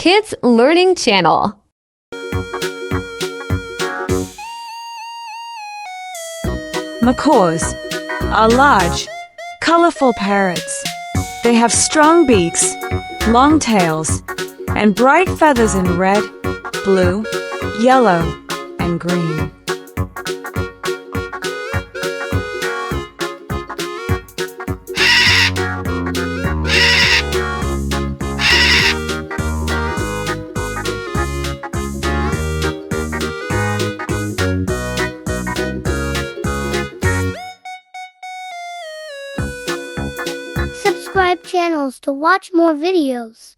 Kids Learning Channel. Macaws are large, colorful parrots. They have strong beaks, long tails, and bright feathers in red, blue, yellow, and green. Subscribe channels to watch more videos.